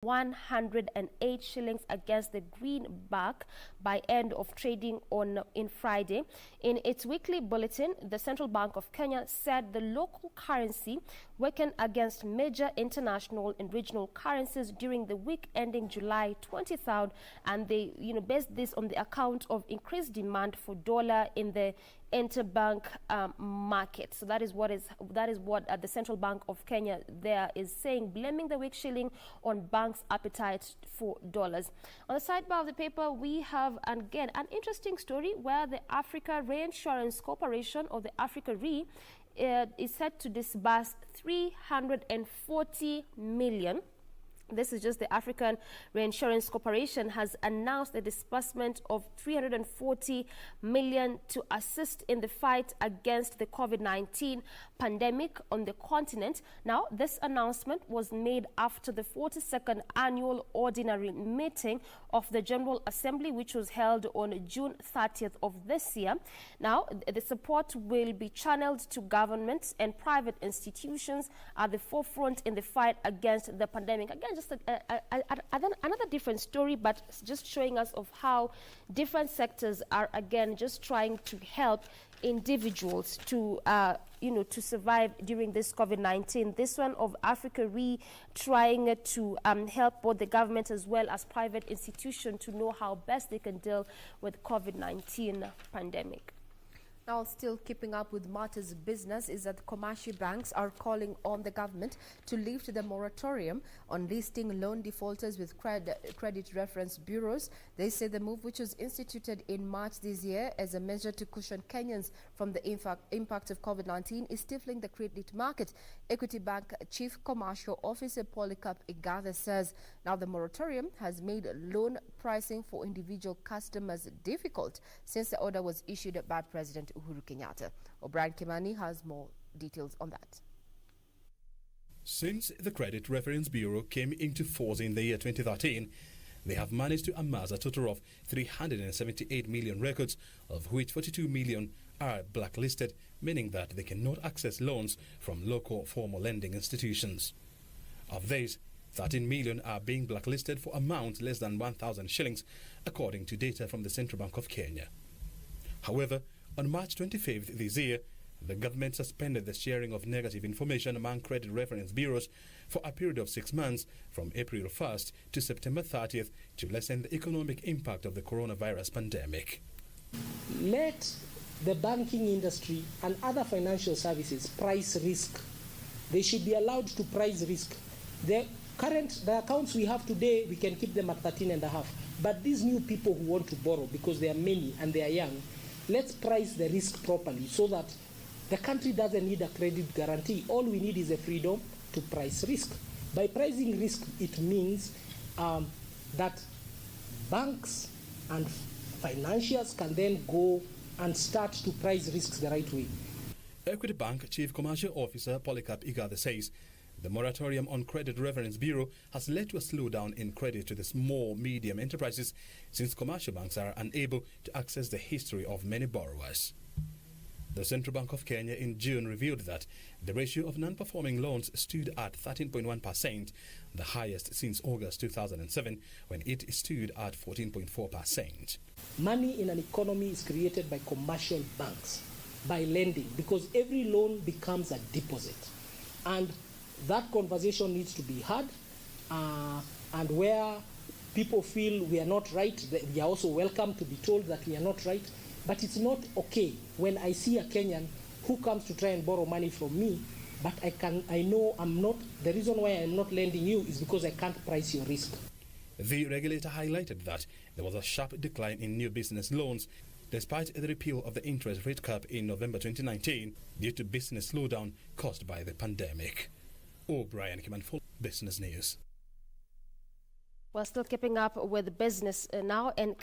108 shillings against the greenback by end of trading in Friday. In its weekly bulletin, the Central Bank of Kenya said the local currency weakened against major international and regional currencies during the week ending July 23rd, and they based this on the account of increased demand for dollar in the interbank market. So that is what the Central Bank of Kenya there is saying, blaming the weak shilling on banks' appetite for dollars. On the sidebar of the paper, we have again an interesting story where the Africa Reinsurance Corporation, or the Africa Re, is set to disburse 340 million. This is just the African Reinsurance Corporation has announced the disbursement of 340 million to assist in the fight against the COVID-19 pandemic on the continent. Now, this announcement was made after the 42nd annual ordinary meeting of the General Assembly, which was held on June 30th of this year. Now, the support will be channeled to governments and private institutions at the forefront in the fight against the pandemic. Again, just another different story, but just showing us of how different sectors are again just trying to help individuals to to survive during this COVID-19. This one of Africa Re trying to help both the government as well as private institutions to know how best they can deal with COVID-19 pandemic. Now, still keeping up with matters business is that commercial banks are calling on the government to lift the moratorium on listing loan defaulters with credit reference bureaus. They say the move, which was instituted in March this year as a measure to cushion Kenyans from the impact of COVID-19, is stifling the credit market. Equity Bank Chief Commercial Officer Polycarp Igathe says now the moratorium has made loan pricing for individual customers difficult since the order was issued by President Uhuru Kenyatta. O'Brien Kimani has more details on that. Since the Credit Reference Bureau came into force in the year 2013, they have managed to amass a total of 378 million records, of which 42 million are blacklisted, meaning that they cannot access loans from local formal lending institutions. Of these, 13 million are being blacklisted for amounts less than 1,000 shillings, according to data from the Central Bank of Kenya. However, on March 25th this year, the government suspended the sharing of negative information among credit reference bureaus for a period of 6 months, from April 1st to September 30th, to lessen the economic impact of the coronavirus pandemic. Let the banking industry and other financial services price risk. They should be allowed to price risk. The accounts we have today, we can keep them at 13.5. But these new people who want to borrow, because they are many and they are young, let's price the risk properly so that the country doesn't need a credit guarantee. All we need is a freedom to price risk. By pricing risk, it means that banks and financiers can then go and start to price risks the right way. Equity Bank Chief Commercial Officer Polycarp Igathe says the moratorium on Credit Reference Bureau has led to a slowdown in credit to the small, medium enterprises, since commercial banks are unable to access the history of many borrowers. The Central Bank of Kenya in June revealed that the ratio of non-performing loans stood at 13.1%, the highest since August 2007, when it stood at 14.4%. Money in an economy is created by commercial banks, by lending, because every loan becomes a deposit. And that conversation needs to be had, and where people feel we are not right, we are also welcome to be told that we are not right. But it's not okay when I see a Kenyan who comes to try and borrow money from me, but I know I'm not, the reason why I'm not lending you is because I can't price your risk. The regulator highlighted that there was a sharp decline in new business loans despite the repeal of the interest rate cap in November 2019 due to business slowdown caused by the pandemic. O'Brien Kimani for Business News. We're still keeping up with business now, and